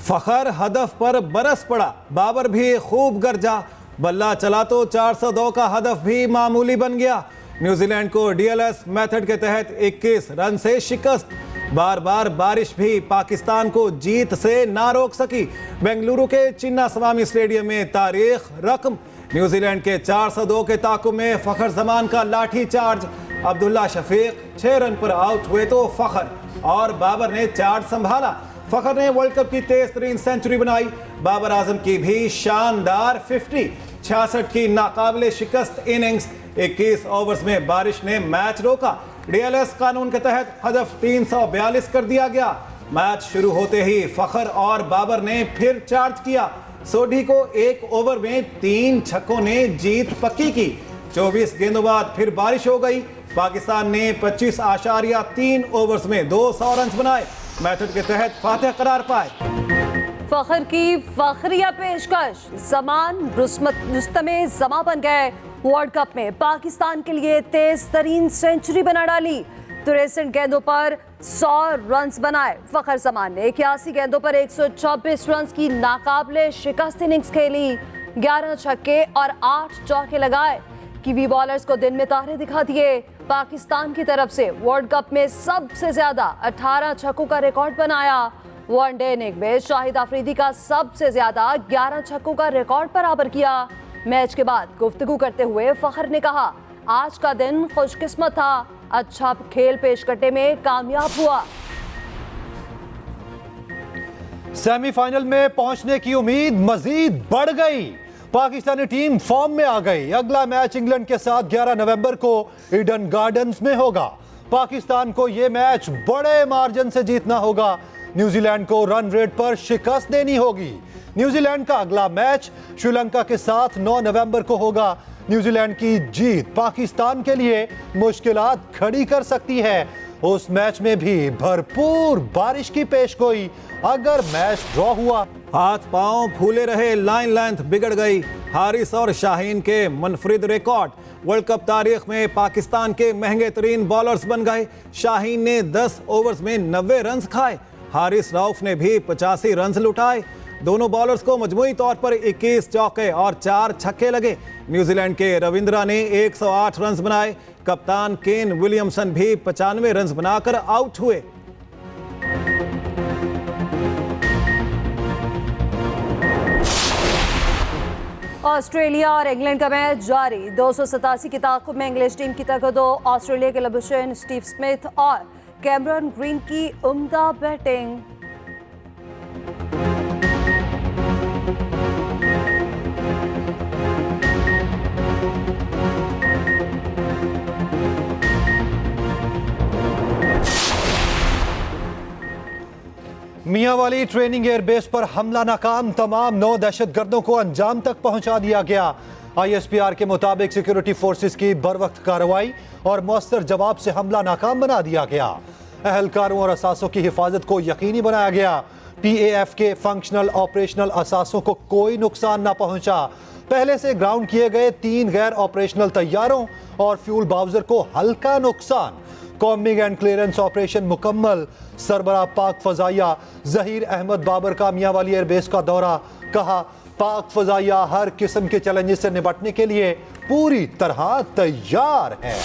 फखर हदफ पर बरस पड़ा, बाबर भी खूब गरजा, बल्ला चला तो 402 का हदफ भी मामूली बन गया। न्यूजीलैंड को डीएलएस मेथड के तहत 21 रन से शिकस्त। बार बार बारिश भी पाकिस्तान को जीत से ना रोक सकी। बेंगलुरु के चिन्नास्वामी स्टेडियम में तारीख रकम। न्यूजीलैंड के 402 के ताकुब में फखर जमान का लाठी चार्ज। अब्दुल्ला शफीक 6 रन पर आउट हुए तो फखर और बाबर ने चार्ज संभाला। फखर ने वर्ल्ड कप की तेज तरीन सेंचुरी बनाई। बाबर आजम की भी शानदार 50। 66 की नाकाबिले शिकस्त इनिंग्स। 21 ओवर्स में बारिश ने मैच रोका। डीएलएस कानून के तहत हदफ 342 कर दिया गया। मैच शुरू होते ही फखर और बाबर ने फिर चार्ज किया। सोढी को 1 ओवर में 3 छक्कों ने जीत पक्की की। 24 गेंदों बाद फिर बारिश हो गई। पाकिस्तान ने 25.3 ओवर्स में 200 रन बनाए। मेथड के तहत फातेह करार पाए। फखर की फखरिया पेशकश, जमान रुस्तमे जमा बन गए। वर्ल्ड कप में पाकिस्तान के लिए तेज तरीन सेंचुरी बना डाली। 63 गेंदों पर 100 रन बनाए। फखर जमान ने 81 गेंदों पर 124 रन की नाकाबिले शिकस्त इनिंग्स खेली। 11 छक्के और 8 चौके लगाए। कीवी बॉलर्स को दिन में तारे दिखा दिए। पाकिस्तान की तरफ से वर्ल्ड कप में सबसे ज्यादा 18 छक्कों का रिकॉर्ड बनाया। वनडे इनिंग में शाहिद अफरीदी का सबसे ज्यादा 11 छक्कों का रिकॉर्ड बराबर किया। मैच के बाद गुफ्तगू करते हुए फखर ने कहा, आज का दिन खुशकिस्मत था, अच्छा खेल पेश करने में कामयाब हुआ। सेमीफाइनल में पहुंचने की उम्मीद मजीद बढ़ गई। पाकिस्तानी टीम फॉर्म में आ गई। अगला मैच इंग्लैंड के साथ 11 नवंबर को ईडन गार्डन्स में होगा। पाकिस्तान को यह मैच बड़े मार्जिन से जीतना होगा। न्यूजीलैंड को रन रेट पर शिकस्त देनी होगी। न्यूजीलैंड का अगला मैच श्रीलंका के साथ 9 नवंबर को होगा। न्यूजीलैंड की जीत पाकिस्तान के लिए मुश्किलात खड़ी कर सकती है। उस मैच में भी भरपूर बारिश की पेशगोई। अगर मैच ड्रॉ हुआ, हाथ पांव फूले रहे, लाइन लेंथ बिगड़ गई। हारिस और शाहीन के मुनफरिद रिकॉर्ड वर्ल्ड कप तारीख में पाकिस्तान के महंगे तरीन बॉलर्स बन गए। शाहीन ने 10 ओवर्स में 90 रन खाए। हारिस रऊफ ने भी 85 रन लुटाए। दोनों बॉलर्स को मजमूई तौर पर 21 चौके और 4 छक्के लगे। न्यूजीलैंड के रविंद्रा ने 108 रन बनाए। कप्तान केन विलियमसन भी 95 रन बनाकर आउट हुए। ऑस्ट्रेलिया और इंग्लैंड का मैच जारी। 287 की ताकुब में इंग्लिश टीम की तगदो। ऑस्ट्रेलिया के लबुशेन, स्टीव स्मिथ और कैमरन ग्रीन की उम्दा बैटिंग। मियांवाली ट्रेनिंग एयरबेस पर हमला नाकाम। तमाम 9 दहशतगर्दों को अंजाम तक पहुंचा दिया गया। आईएसपीआर के मुताबिक सिक्योरिटी फोर्सेस की बरवक्त कार्रवाई और मौसर जवाब से हमला नाकाम बना दिया गया। अहलकारों और असासों की हिफाजत को यकीनी बनाया गया। पीएएफ के फंक्शनल ऑपरेशनल असासों को कोई नुकसान ना पहुंचा। पहले से ग्राउंड किए गए 3 गैर ऑपरेशनल तैयारों और फ्यूल बाउजर को हल्का नुकसान। कॉम्बिंग एंड क्लियरेंस ऑपरेशन मुकम्मल। सरबरा पाक फजाइया जहीर अहमद बाबर का मियांवाली एयरबेस का दौरा। कहा, पाक फजाइया हर किस्म के चैलेंजेस से निपटने के लिए पूरी तरह तैयार है।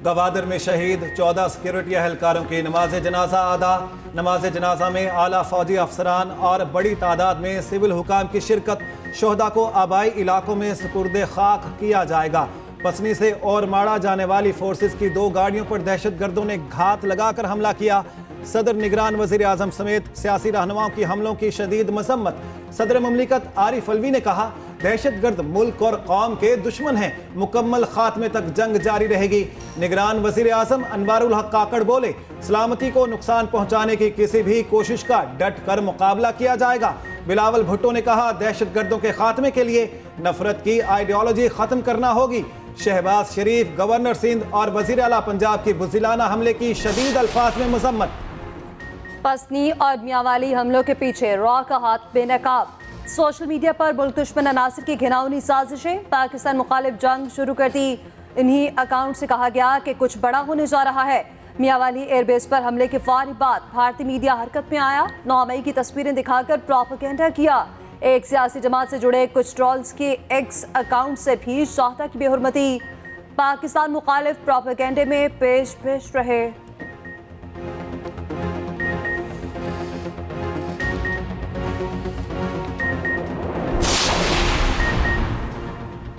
गवादर में शहीद 14 सिक्योरिटी अहलकारों की नमाज जनाजा अदा। नमाज जनाजा में आला फौजी अफसरान और बड़ी तादाद में सिविल हुकाम की शिरकत। शोहदा को आबाई इलाकों में सुपुर्द खाक किया जाएगा। पसनी से और माड़ा जाने वाली फोर्सेस की 2 गाड़ियों पर दहशतगर्दों ने घात लगाकर हमला किया। सदर निगरान वजीर आजम समेत सियासी रहनुमाओं की हमलों की शदीद मजम्मत। सदर ममलिकत आरिफ अलवी ने कहा, दहशतगर्द मुल्क और कौम के दुश्मन हैं। मुकम्मल खात्मे तक जंग जारी रहेगी। निगरान वजीर आजम अनवारुल हक काकड़ बोले, सलामती को नुकसान पहुंचाने की किसी भी कोशिश का डट कर मुकाबला किया जाएगा। बिलावल भुट्टो ने कहा, दहशतगर्दों के खात्मे के लिए नफरत की आइडियोलॉजी खत्म करना होगी। शहबाज शरीफ, गवर्नर सिंध और वजीर आला पंजाब की बुज़िलाना हमले की शदीद अल्फाज में मजम्मत। पसनी और मियांवाली हमलों के पीछे रॉ का हाथ बेनकाब। सोशल मीडिया पर मुल्क दुश्मन अनासिर की घिनौनी साजिशें। पाकिस्तान मुखालिफ जंग शुरू कर दी। इन्हीं अकाउंट से कहा गया कि कुछ बड़ा होने जा रहा है। मियांवाली एयरबेस पर हमले के फौरी बाद भारतीय मीडिया हरकत में आया। 9 मई की तस्वीरें दिखाकर प्रोपेगेंडा किया। एक सियासी जमात से जुड़े कुछ ट्रोल्स के एक्स अकाउंट से भी शाहदा की बेहुरमती। पाकिस्तान मुखालिफ प्रोपेगेंडे में पेश रहे।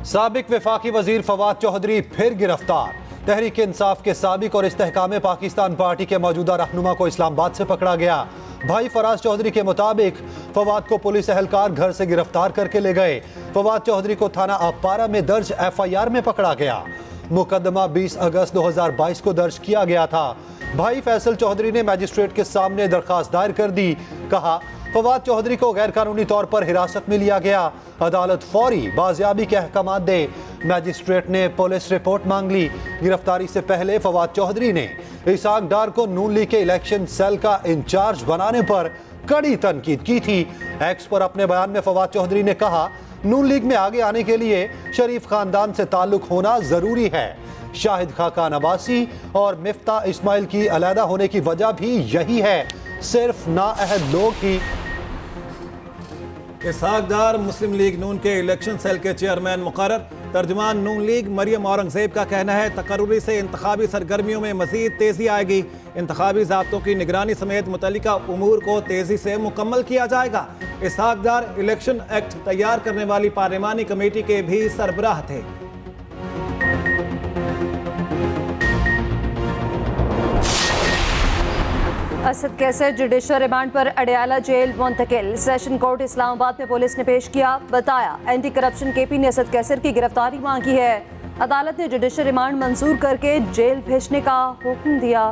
साबिक वफाकी वजीर फवाद चौधरी फिर गिरफ्तार। तहरीक इंसाफ के साबिक और इस्तेहकाम पाकिस्तान पार्टी के मौजूदा रहनुमा को इस्लामाबाद से पकड़ा गया। भाई फराज चौधरी के मुताबिक फवाद को पुलिस एहलकार घर से गिरफ्तार करके ले गए। फवाद चौधरी को थाना अपारा में दर्ज FIR में पकड़ा गया। मुकदमा 20 अगस्त 2022 को दर्ज किया गया था। भाई फैसल चौधरी ने मजिस्ट्रेट के सामने दरखास्त दायर कर दी। कहा, फवाद चौधरी को गैर कानूनी तौर पर हिरासत में लिया गया। अदालत फौरी बाजियाबी के अहकामात दे। मजिस्ट्रेट ने पुलिस रिपोर्ट मांग ली। गिरफ्तारी से पहले फवाद चौधरी ने इसाक डार को नून लीग के इलेक्शन सेल का इंचार्ज बनाने पर कड़ी तनकीद की थी। एक्स पर अपने बयान में फवाद चौधरी ने कहा, नून लीग में आगे आने के लिए शरीफ खानदान से ताल्लुक होना जरूरी है। शाहिद खाकान अब्बासी और मिफ्ता इस्माइल की अलहदा होने की वजह भी यही है। सिर्फ नाअहद लोग ही। इसहाक डार मुस्लिम लीग नून के इलेक्शन सेल के चेयरमैन मुकर्रर। तर्जुमान नून लीग मरियम औरंगजेब का कहना है, तकर्रुरी से इंतखाबी सरगर्मियों में मजीद तेजी आएगी। इंतखाबी ज़ाब्तों की निगरानी समेत मुतल्लिका उमूर को तेजी से मुकम्मल किया जाएगा। इसहाक डार इलेक्शन एक्ट तैयार करने वाली पार्लिमानी कमेटी के भी सरबराह थे। असद कैसर जुडिशल रिमांड पर अडयाला जेल मुंतकिल। सेशन कोर्ट इस्लामाबाद में पुलिस ने पेश किया। बताया, एंटी करप्शन KP ने असद कैसर की गिरफ्तारी मांगी है। अदालत ने जुडिशल रिमांड मंजूर करके जेल भेजने का हुक्म दिया।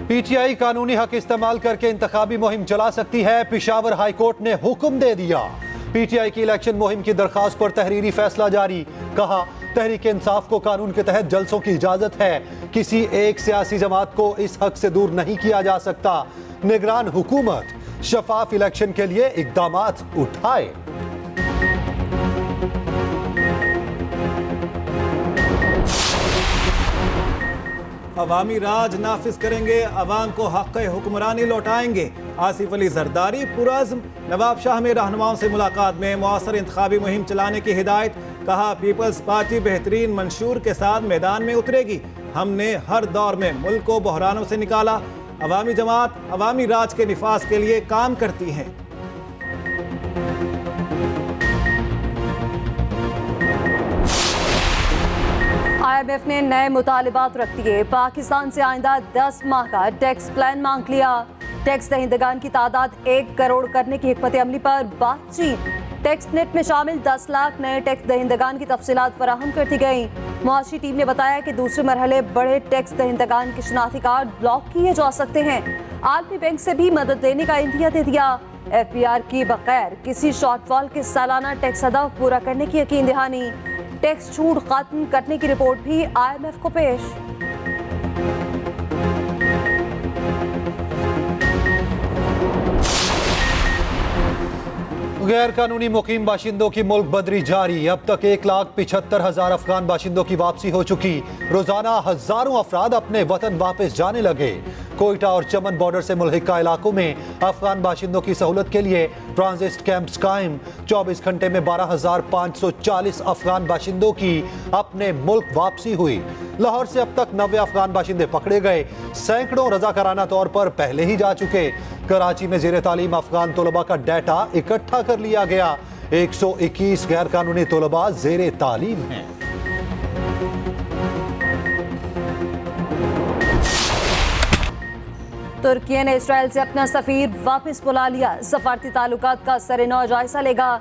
PTI कानूनी हक इस्तेमाल करके इंतखाबी मुहिम चला सकती है। पेशावर हाई कोर्ट ने हुक्म दे दिया। PTI की इलेक्शन मुहिम की दरखास्त पर तहरीरी फैसला जारी। कहा, तहरीक इंसाफ को कानून के तहत जलसों की इजाजत है। किसी एक सियासी जमात को इस हक से दूर नहीं किया जा सकता। निगरान हुकूमत शफाफ इलेक्शन के लिए इकदामात उठाए। अवामी राज नाफिज करेंगे, अवाम को हक़ हुक्मरानी लौटाएंगे। आसिफ अली जरदारी पुरअज़्म। नवाब शाह में रहनुमाओं से मुलाकात में मौसर इंतखाबी मुहिम चलाने की हिदायत। कहा, पीपल्स पार्टी बेहतरीन मंशूर के साथ मैदान में उतरेगी। हमने हर दौर में मुल्क को बहरानों से निकाला। अवामी जमात अवामी राज के निफाज के लिए काम करती है। IMF ने नए मुतालिबात रख दिए। पाकिस्तान से आइंदा 10 माह का टैक्स प्लान मांग लिया। टैक्स दहिंदगान की तादाद 1 करोड़ करने की हिकमत अमली पर बातचीत। टैक्स नेट में शामिल 10 लाख नए टैक्स दहिंदगान की तफसीलात फराहम कर दी गई। मुआशी टीम ने बताया कि दूसरे मरहले बड़े टैक्स दहिंदगान के शनाख्ती कार्ड ब्लॉक किए जा सकते हैं। आलमी बैंक से भी मदद देने का इंदिया दे दिया। FBR की बगैर किसी शॉर्टफॉल के सालाना टैक्स हदफ पूरा करने की यकीन दहानी। टैक्स छूट खत्म करने की रिपोर्ट भी IMF को पेश। गैर कानूनी मुकीम बाशिंदों की मुल्क बदरी जारी। अब तक 1,75,000 अफगान बाशिंदों की वापसी हो चुकी। रोजाना हजारों अफराद अपने वतन वापस जाने लगे। कोयटा और चमन बॉर्डर से मुल्हिका इलाकों में अफगान बाशिंदों की सहूलत के लिए ट्रांजिट कैंप्स कायम। 24 घंटे में 12,540 अफगान बाशिंदों की अपने मुल्क वापसी हुई। लाहौर से अब तक 90 अफगान बाशिंदे पकड़े गए। सैकड़ों रजाकाराना तौर पर पहले ही जा चुके। कराची में जेर तालीम अफगान तलबा का डाटा इकट्ठा कर लिया गया। 121 गैर कानूनी तलबा जेर तालीम हैं। तुर्की ने इसराइल से अपना सफीर वापस बुला लिया। सफारती ताल्लुकात का सरेनौ जायजा लेगा।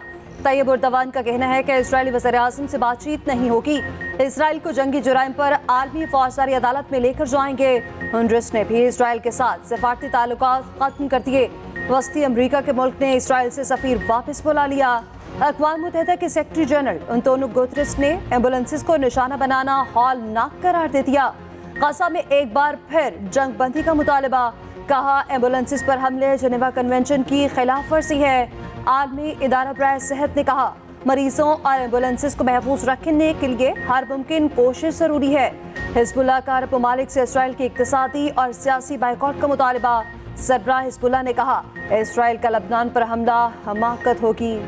तैयब उर्दवान का कहना है कि इसराइली वज़ीर-ए-आज़म से बातचीत नहीं होगी। इसराइल को जंगी जुराइम पर आलमी फौजदारी अदालत में लेकर जाएंगे। होंडुरस ने भी इसराइल के साथ सफारती ताल्लुकात खत्म कर दिए। वस्ती अमरीका के मुल्क ने इसराइल से सफीर वापस बुला लिया। अक़वाम मुत्तहिदा के सेक्रेटरी जनरल अंतोनियो गुतेरेस ने एम्बुलेंसेस को निशाना बनाना हौलनाक करार दे दिया। गजा में एक बार फिर जंग बंदी का मुतालबा। कहा एम्बुलेंसेस पर हमले जेनेवा कन्वेंशन की खिलाफ वर्जी है। आलमी इदारा बराए सेहत ने कहा मरीजों और एम्बुलेंसेस को महफूज रखने के लिए हर मुमकिन कोशिश जरूरी है। हिजबुल्लाह का अरब ममालिक से इसराइल की इक्तिसादी और सियासी बाइकॉट का मुतालबा। सरबराह हिजबुल्लाह ने कहा इसराइल का लबनान पर हमला हमाकत होगी।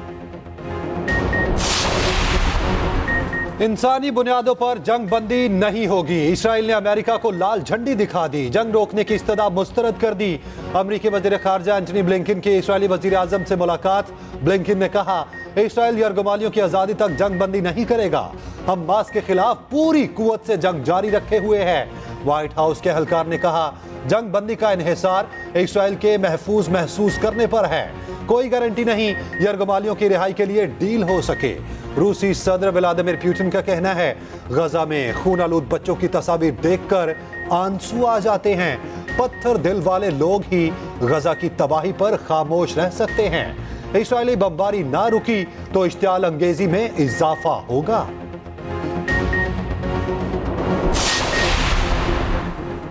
इंसानी बुनियादों पर जंग बंदी नहीं होगी। इसराइल ने अमेरिका को लाल झंडी दिखा दी। जंग रोकने की इस्तदा मुस्तरद कर दी। अमेरिकी वजीर खारजा एंटनी ब्लिंकन की इसराइली वजीर आजम से मुलाकात। ब्लिंकन ने कहा इसराइल यरगमालियों की आज़ादी तक जंग बंदी नहीं करेगा। हमास के खिलाफ पूरी कुव्वत से जंग जारी रखे हुए है। व्हाइट हाउस के एहलकार ने कहा जंग बंदी का इन्हिसार इसराइल के महफूज महसूस करने पर है। कोई गारंटी नहीं यरगमालियों की रिहाई के लिए डील हो सके। रूसी सदर व्लादिमीर पुतिन का कहना है गजा में खून आलूद बच्चों की तस्वीर देखकर आंसू आ जाते हैं। पत्थर दिल वाले लोग ही गजा की तबाही पर खामोश रह सकते हैं। इस्राएली बमबारी ना रुकी तो इश्तियाल अंगेजी में इजाफा होगा।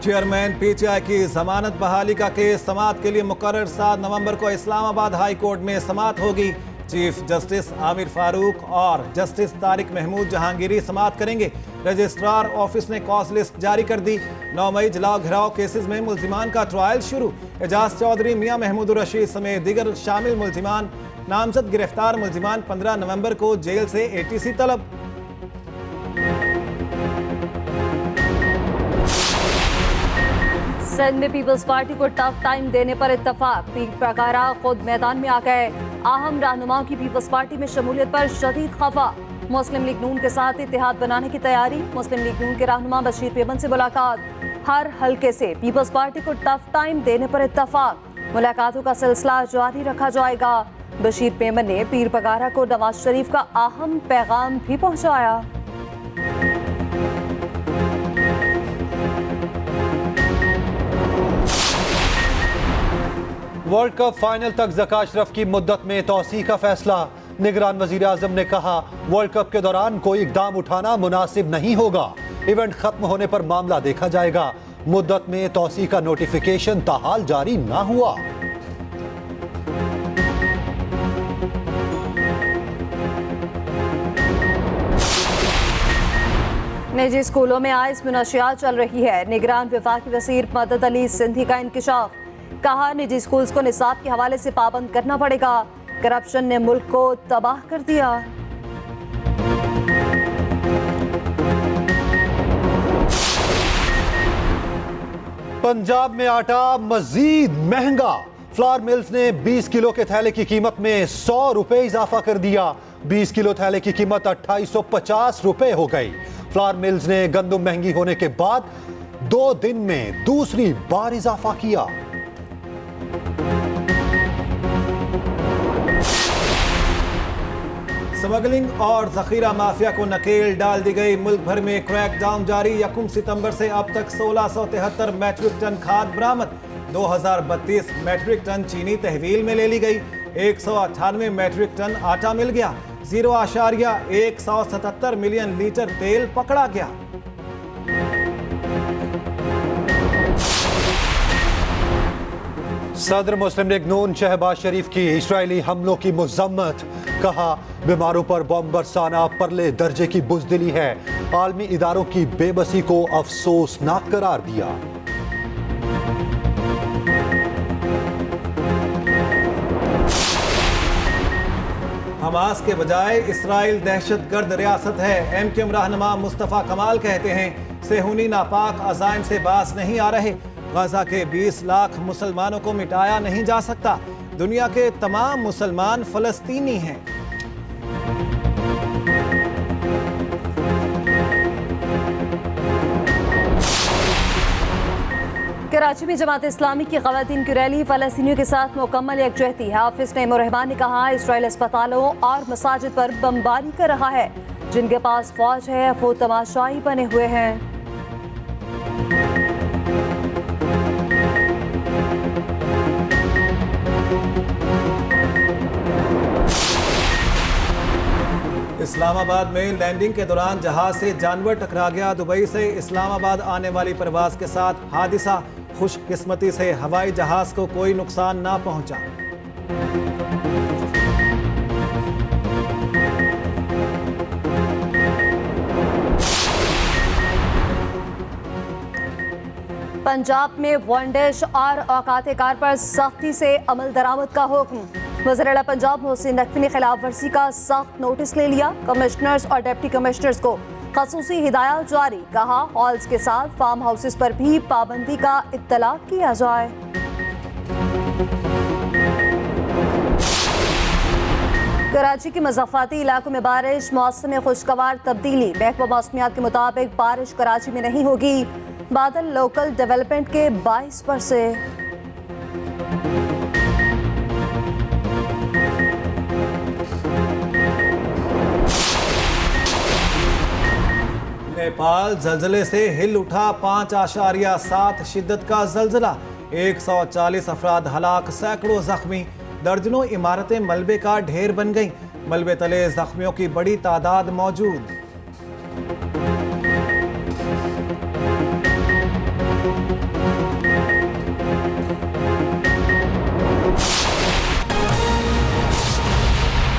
चेयरमैन पीटीआई की जमानत बहाली का केस समाअत के लिए मुकर्रर 7 नवंबर को इस्लामाबाद हाई कोर्ट में समाअत होगी। चीफ जस्टिस आमिर फारूक और जस्टिस तारिक महमूद जहांगीरी समाअत करेंगे। रजिस्ट्रार ऑफिस ने कॉज लिस्ट जारी कर दी। 9 मई जलाओ घिराव केसेस में मुल्जिमान का ट्रायल शुरू। एजाज चौधरी, मियां महमूद रशीद समेत दीगर शामिल मुल्जिमान नामजद। गिरफ्तार मुल्जिमान 15 नवंबर को जेल से एटीसी तलब। सिंध में पीपल्स पार्टी को टफ टाइम देने पर इत्तफाक। पीर प्रकारा खुद मैदान में आ गए। अहम रहनुमाओं की पीपल्स पार्टी में शमूलियत पर शदीद खफा। मुस्लिम लीग नून के साथ इत्तेहाद बनाने की तैयारी। मुस्लिम लीग नून के रहनुमा बशीर पेमन से मुलाकात। हर हल्के से पीपल्स पार्टी को टफ टाइम देने पर इत्तफाक। मुलाकातों का सिलसिला जारी रखा जाएगा। बशीर पेमन ने पीर प्रकारा को नवाज शरीफ का अहम पैगाम भी पहुंचाया। वर्ल्ड कप फाइनल तक ज़का अशरफ की मुद्दत में तौसी का फैसला। निगरान वजीर आजम ने कहा वर्ल्ड कप के दौरान कोई इकदाम उठाना मुनासिब नहीं होगा। इवेंट खत्म होने पर मामला देखा जाएगा। मुद्दत में तौसी का नोटिफिकेशन ताहाल जारी ना हुआ। निजी स्कूलों में आइस मुनाशियात चल रही है। निगरान वफाकी वज़ीर मदद अली सिंधी का इंकिशाफ। कहा निजी स्कूल्स को निसाब के हवाले से पाबंद करना पड़ेगा। करप्शन ने मुल्क को तबाह कर दिया। पंजाब में आटा मजीद महंगा। फ्लावर मिल्स ने 20 किलो के थैले की कीमत में 100 रुपए इजाफा कर दिया। 20 किलो थैले की कीमत 2850 रुपए हो गई। फ्लावर मिल्स ने गंदम महंगी होने के बाद 2 दिन में दूसरी बार इजाफा किया। स्मगलिंग और जखीरा माफिया को नकेल डाल दी गई। मुल्क भर में क्रैकडाउन जारी। 1 सितंबर से अब तक 1673 मैट्रिक टन खाद बरामद। 2032 मैट्रिक टन चीनी तहवील में ले ली गई। 198 मैट्रिक टन आटा मिल गया। 0.177 मिलियन लीटर तेल पकड़ा गया। सदर मुस्लिम लीग नून शहबाज शरीफ की इस्राइली हमलों की मजम्मत। कहा बीमारों पर बम बरसाना परले दर्जे की बुज़दिली है। आलमी इदारों की बेबसी को अफसोसनाक करार दिया। हमास के बजाय इसराइल दहशतगर्द रियासत है। एमक्यूएम रहनुमा मुस्तफ़ा कमाल कहते हैं सेहूनी नापाक अज़ाइम से बास नहीं आ रहे। गजा के 20 लाख मुसलमानों को मिटाया नहीं जा सकता। दुनिया के तमाम मुसलमान फलस्तीनी हैं। कराची में जमात इस्लामी की ख़वातीन की रैली। फ़लस्तीनियों के साथ मुकम्मल यकजहती। हाफिज नईम रहमान ने कहा इसराइल अस्पतालों और मसाजिद पर बमबारी कर रहा है। जिनके पास फौज है वो तमाशाई बने हुए हैं। इस्लामाबाद में लैंडिंग के दौरान जहाज से जानवर टकरा गया। दुबई से इस्लामाबाद आने वाली परवाज के साथ हादसा। खुशकिस्मती से हवाई जहाज को कोई नुकसान ना पहुंचा। पंजाब में वनडिश और औकात कार पर सख्ती से अमल दरामद का हुक्म। वज़ीर-ए-आला पंजाब मोहसिन नकवी ने खिलाफ वर्जी का सख्त नोटिस ले लिया। कमिश्नर्स और डिप्टी कमिश्नर्स को खसूसी हिदायत जारी। कहा हॉल्स के साथ फार्म हाउसेस पर भी पाबंदी का इत्तला किया जाए। कराची के मज़ाफ़ाती इलाकों में बारिश, मौसम में खुशगवार तब्दीली। महकमा मौसमियात के मुताबिक बारिश कराची में नहीं होगी। बादल लोकल डेवलपमेंट के 22 पर से। नेपाल जल्जले से हिल उठा 5.7 शिद्दत का जल्जला। 140 अफराद हलाक, सैकड़ों जख्मी। दर्जनों इमारतें मलबे का ढेर बन गईं। मलबे तले जख्मियों की बड़ी तादाद मौजूद।